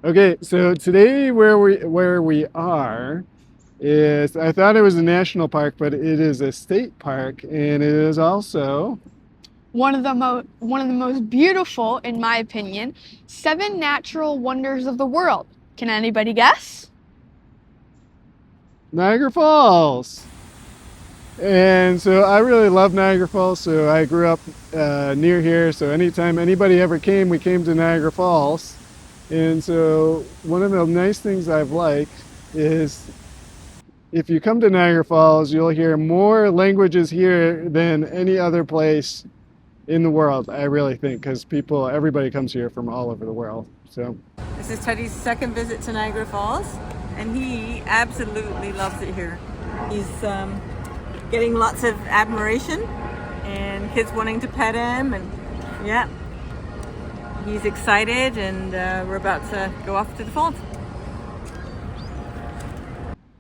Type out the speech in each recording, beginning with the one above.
Okay, so today where we are is I thought it was a national park, but it is a state park, and it is also One of the most beautiful, in my opinion, seven natural wonders of the world. Can anybody guess? Niagara Falls. And so I really love Niagara Falls. So I grew up near here. So anytime anybody ever came, we came to Niagara Falls. And so one of the nice things I've liked is if you come to Niagara Falls, you'll hear more languages here than any other place in the world, I really think, because everybody comes here from all over the world. So, This is Teddy's second visit to Niagara Falls, and he absolutely loves it here. He's getting lots of admiration and kids wanting to pet him, and yeah, he's excited, and we're about to go off to the falls.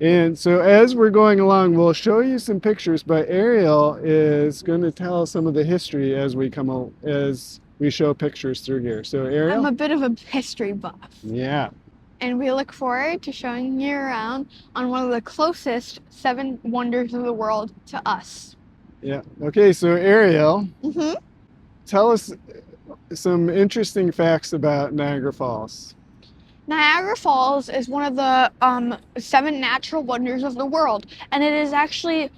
and so as we're going along, we'll show you some pictures, but Ariel is going to tell some of the history as we show pictures through here. So, I'm Ariel? a bit of a history buff, Yeah. and we look forward to showing you around on one of the closest seven wonders of the world to us. Yeah. Okay, so Ariel, hmm tell us some interesting facts about Niagara Falls. Niagara Falls is one of the seven natural wonders of the world, and it is actually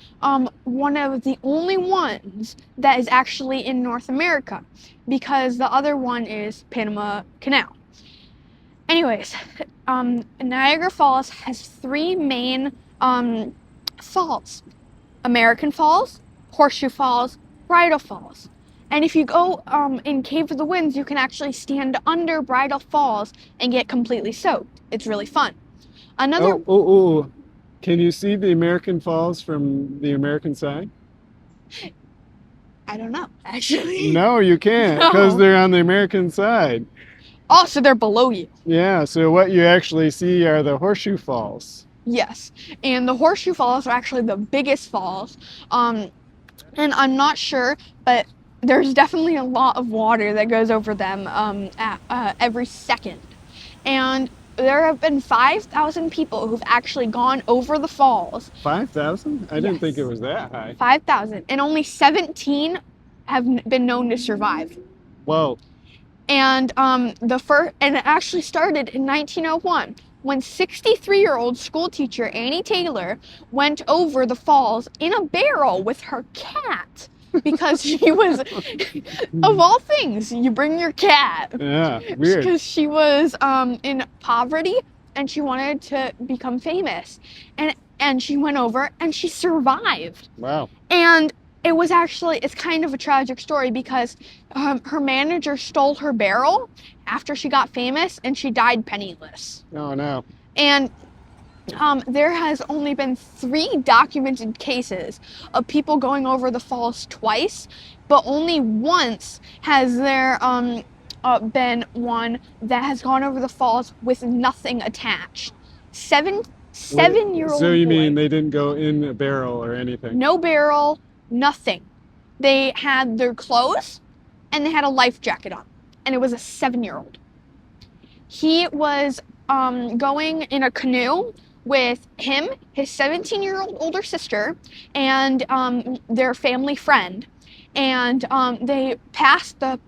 one of the only ones that is actually in North America, because the other one is Panama Canal. Anyways, Niagara Falls has three main falls: American Falls, Horseshoe Falls, Bridal Falls. And if you go in Cave of the Winds, you can actually stand under Bridal Falls and get completely soaked. It's really fun. Another, Oh. Can you see the American Falls from the American side? I don't know, actually. No, you can't, because No. they're on the American side. Oh, so they're below you. Yeah, so what you actually see are the Horseshoe Falls. Yes. And the Horseshoe Falls are actually the biggest falls. And I'm not sure, but there's definitely a lot of water that goes over them every second. And there have been 5,000 people who've actually gone over the falls. 5,000? I didn't think it Yes. was that high. 5,000. And only 17 have been known to survive. Whoa. And and it actually started in 1901 when 63-year-old school teacher Annie Taylor went over the falls in a barrel with her cat, because she was, of all things, you bring your cat. Yeah, weird. Because she was in poverty and she wanted to become famous, and she went over and she survived. Wow. And it's kind of a tragic story, because her manager stole her barrel after she got famous, and she died penniless. Oh, no. And there has only been 3 documented cases of people going over the falls twice, but only once has there been one that has gone over the falls with nothing attached. Seven-year-old So you boy. mean they didn't go in a barrel or anything? No barrel, nothing. They had their clothes and they had a life jacket on, and it was a 7-year-old. He was going in a canoe with him, his 17-year-old older sister, and their family friend. And they passed the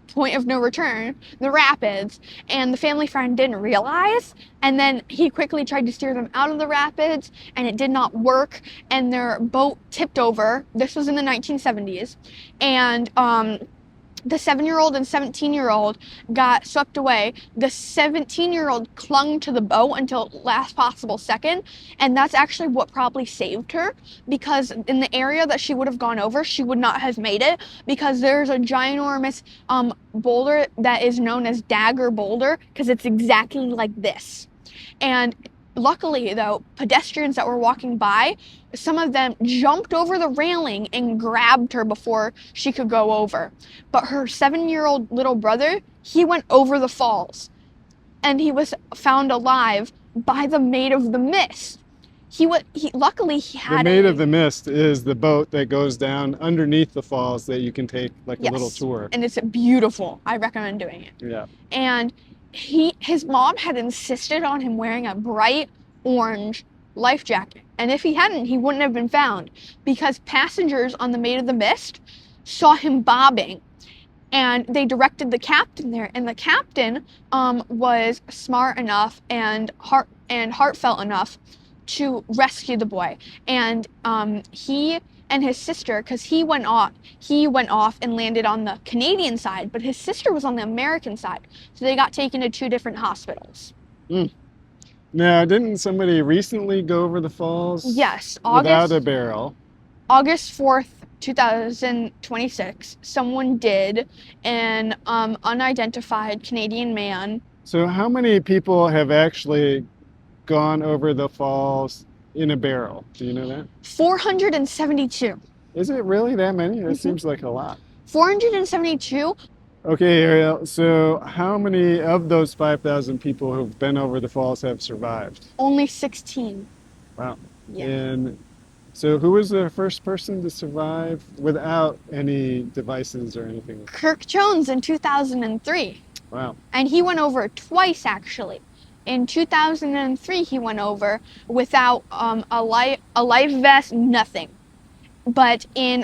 point of no return, the rapids, and the family friend didn't realize, and then he quickly tried to steer them out of the rapids, and it did not work, and their boat tipped over. This was in the 1970s, and the 7-year-old and 17-year-old got swept away. The 17-year-old clung to the boat until last possible second, and that's actually what probably saved her, because in the area that she would have gone over, she would not have made it, because there's a ginormous boulder that is known as Dagger Boulder, because it's exactly like this. And luckily, though, pedestrians that were walking by, some of them jumped over the railing and grabbed her before she could go over. But her 7-year-old little brother, he went over the falls, and he was found alive by the Maid of the Mist. Luckily he had The Maid of the Mist is the boat that goes down underneath the falls that you can take like a little Yes, tour. and it's beautiful. I recommend doing it. Yeah. And his mom had insisted on him wearing a bright orange life jacket. And if he hadn't, he wouldn't have been found because passengers on the Maid of the Mist saw him bobbing and they directed the captain there. And the captain was smart enough and heartfelt enough to rescue the boy. And he and his sister, because he went off and landed on the Canadian side, but his sister was on the American side. So they got taken to 2 different hospitals. Mm. Now, didn't somebody recently go over the falls? Yes, without a barrel? August 4th, 2026, someone did, an unidentified Canadian man. So how many people have actually gone over the falls in a barrel? Do you know that? 472. Is it really that many? That seems like a lot. 472. Okay, Ariel, so how many of those 5,000 people who've been over the falls have survived? Only 16. Wow. Yeah. And so who was the first person to survive without any devices or anything? Kirk Jones in 2003. Wow. And he went over twice, actually. In 2003, he went over without a life vest, nothing. But in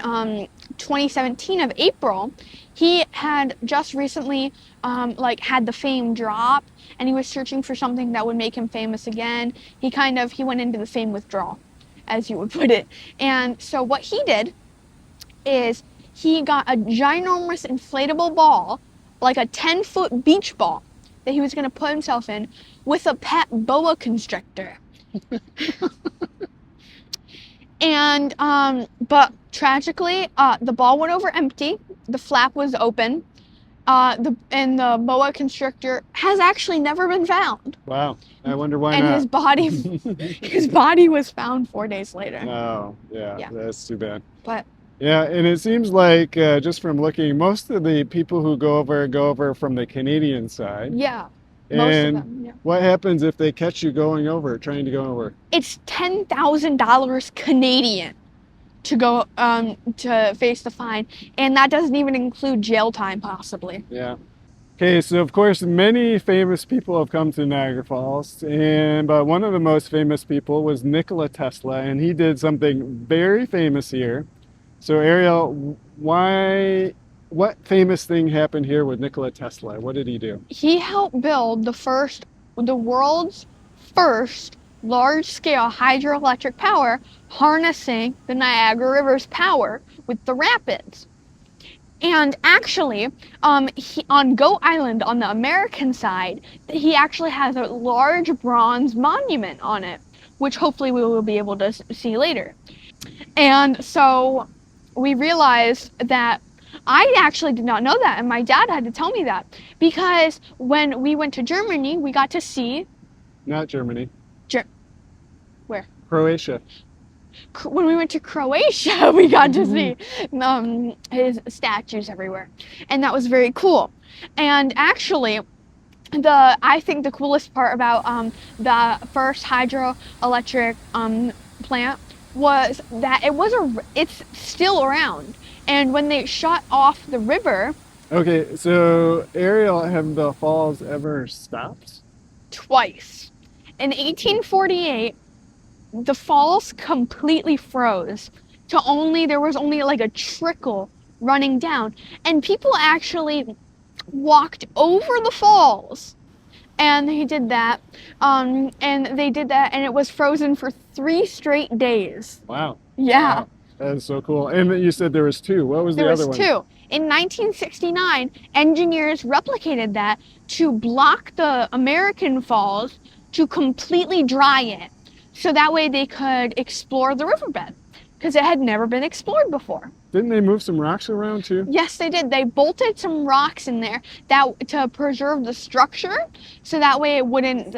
2017 of April, he had just recently had the fame drop, and he was searching for something that would make him famous again. He went into the fame withdrawal, as you would put it. And so what he did is he got a ginormous inflatable ball, like a 10-foot beach ball, that he was going to put himself in with a pet boa constrictor. And but tragically, the ball went over empty. The flap was open. The boa constrictor has actually never been found. Wow. I wonder why and not. his body was found 4 days later. Oh, yeah, Yeah. That's too bad. But Yeah, and it seems like just from looking, most of the people who go over from the Canadian side. yeah, most And of them. Yeah. what happens if they catch you trying to go over? It's $10,000 Canadian to go to face the fine, and that doesn't even include jail time, possibly. Yeah. Okay, so of course many famous people have come to Niagara Falls, but one of the most famous people was Nikola Tesla, and he did something very famous here. So Ariel, what famous thing happened here with Nikola Tesla? What did he do? He helped build the world's first large-scale hydroelectric power, harnessing the Niagara River's power with the rapids. And actually, on Goat Island on the American side, he actually has a large bronze monument on it, which hopefully we will be able to see later. And so we realized that I actually did not know that, and my dad had to tell me that, because when we went to Germany, we got to see... Not Germany. Where? Croatia. When we went to Croatia, we got to see his statues everywhere, and that was very cool. And actually, I think the coolest part about the first hydroelectric plant was that it's still around. And when they shut off the river... Okay, so Ariel, have the falls ever stopped? Twice. In 1848, the falls completely froze there was only like a trickle running down, and people actually walked over the falls, and they did that, and it was frozen for 3 straight days. Wow. Yeah. Wow. That is so cool. And you said there was 2. What was the other one? There was 2. In 1969, engineers replicated that to block the American Falls to completely dry it, so that way they could explore the riverbed, because it had never been explored before. Didn't they move some rocks around too? Yes, they did. They bolted some rocks in there to preserve the structure, so that way it wouldn't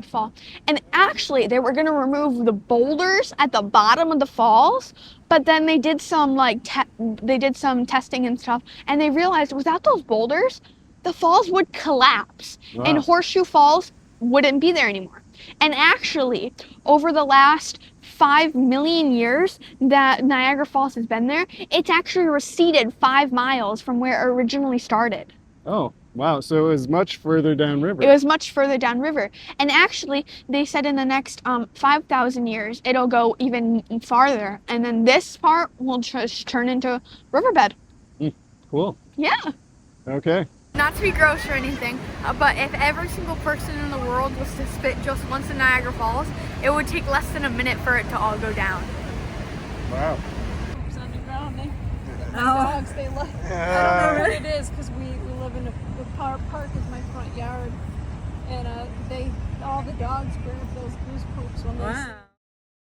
fall. And actually, they were going to remove the boulders at the bottom of the falls, but then they did some testing and stuff, and they realized without those boulders, the falls would collapse. Wow. And Horseshoe Falls wouldn't be there anymore. And actually, over the last 5 million years that Niagara Falls has been there, it's actually receded 5 miles from where it originally started. Oh, Wow, so it was much further downriver. It was much further downriver. And actually, they said in the next 5,000 years, it'll go even farther. And then this part will just turn into riverbed. Cool. Yeah. Okay. Not to be gross or anything, but if every single person in the world was to spit just once in Niagara Falls, it would take less than a minute for it to all go down. Wow. It's underground. The Oh. dogs, they love. I don't know what it is because we live in the park is my front yard, and all the dogs grab those goose poops when they Wow.